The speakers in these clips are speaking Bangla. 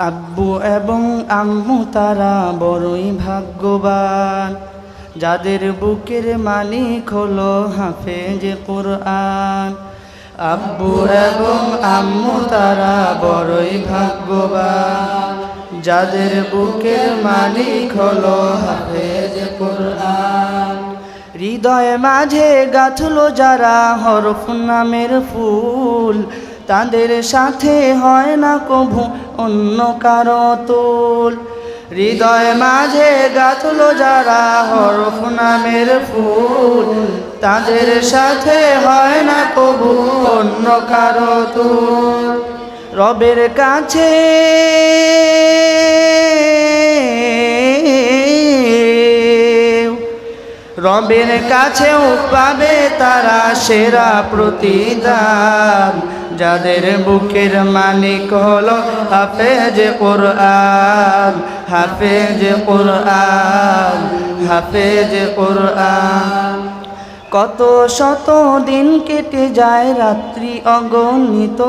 আব্বু এবং আম্মু তারা বড়ই ভাগ্যবান, যাদের বুকের মালিক হলো হাফেজ কোরআন। আব্বু এবং আম্মু তারা বড়ই ভাগ্যবান, যাদের বুকের মালিক হলো হাফেজ কোরআন। হৃদয়ে মাঝে গাঁথলো যারা হরফ নামের ফুল, তাদের সাথে হয় না কভু অন্য কারো তুল। হৃদয় মাঝে গাঁথলো যারা হরফ নামের ফুল, তাদের সাথে হয় না কভু অন্য কারো তুল। রবের কাছে রবের কাছেও পাবে তারা সেরা প্রতিদান, যাদের বুকের মালিক হলো হাফেজ কোরআন, হাফেজ কোরআন, হাফেজ কোরআন। কত শত দিন কেটে যায় রাত্রি অগণিত,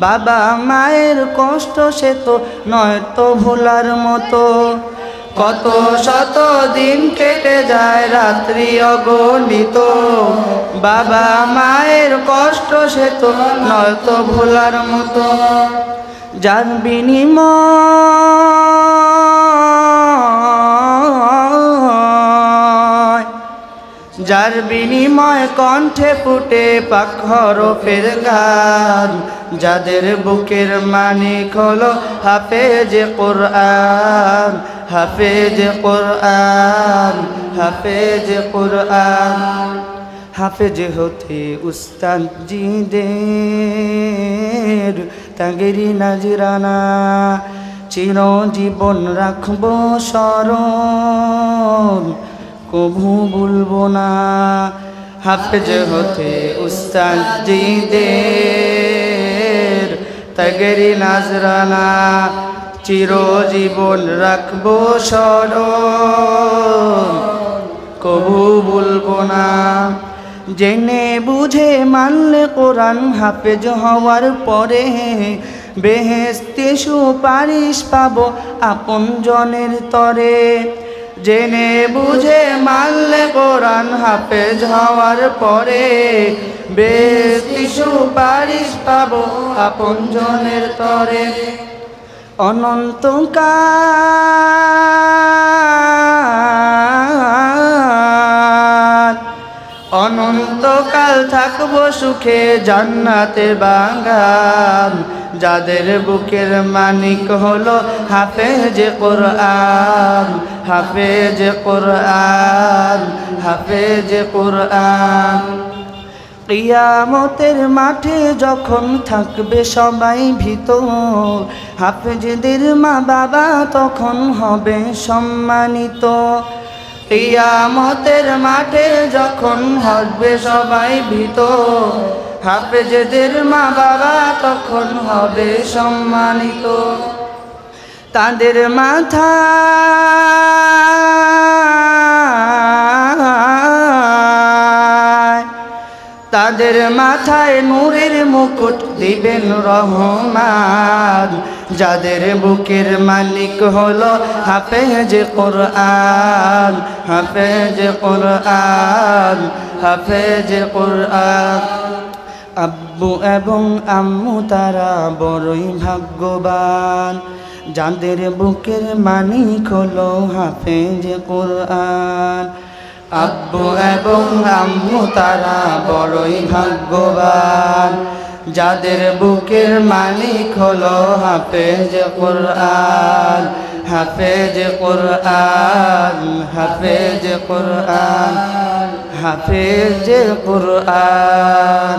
বাবা মায়ের কষ্ট সে তো নয় তো ভোলার মতো। কত শত দিন কেটে যায় রাত্রি অগণিত, বাবা মায়ের কষ্ট সে তো নয় তো ভোলার মতো। যার বিনিময় কণ্ঠে ফুটে পাক হরফের গান, যাদের বুকের মালিক হলো হাফেজ কোরআন, হাফেজ কোরআন, হাফেজ কোরআন। হাফেজ হতে উস্তাদ জিদের তাগেরি নাজরানা, চিরজীবন রাখবো স্মরণ, কভু ভুলবো না। হাফেজ হতে উস্তাদ জিদের তাগেরি নাজরানা, চিরজীবন রাখবো স্মরণ, কভু ভুলবো না। জেনে বুঝে মানলে কোরআন হাফেজ হওয়ার পরে, বেহেশতে সুপারিশ পাবো আপন জনের তরে। জেনে বুঝে মানলে কোরআন হাফেজ হওয়ার পরে, বেহেশতে সুপারিশ পাবো আপন জনের তরে। অনন্তকাল থাকবো সুখে জান্নাতে বাগান, যাদের বুকের মালিক হলো হাফেজ কোরআন, হাফেজ কোরআন, হাফেজ কোরআন। কিয়ামতের মাঠে যখন থাকবে সবাই ভীত, হাফেজদের মা বাবা তখন হবে সম্মানিত। কিয়ামতের মাঠে যখন হবে সবাই ভীত, হাফেজদের মা বাবা তখন হবে সম্মানিত। তাদের মাথায় নূরের মুকুট দিবেন রহমান, যাদের বুকের মালিক হলো হাফেজ কোরআন, হাফেজ কোরআন, হাফেজ কোরআন। আব্বু এবং আম্মু তারা বড়ই ভাগ্যবান, যাদের বুকের মালিক হলো হাফেজ কোরআন। আব্বু এবং আম্মু তারা বড়ই ভাগ্যবান, যাদের বুকের মালিক হলো হাফেজ কোরআন, হাফেজ কোরআন, হাফেজ কোরআন, হাফেজ কোরআন।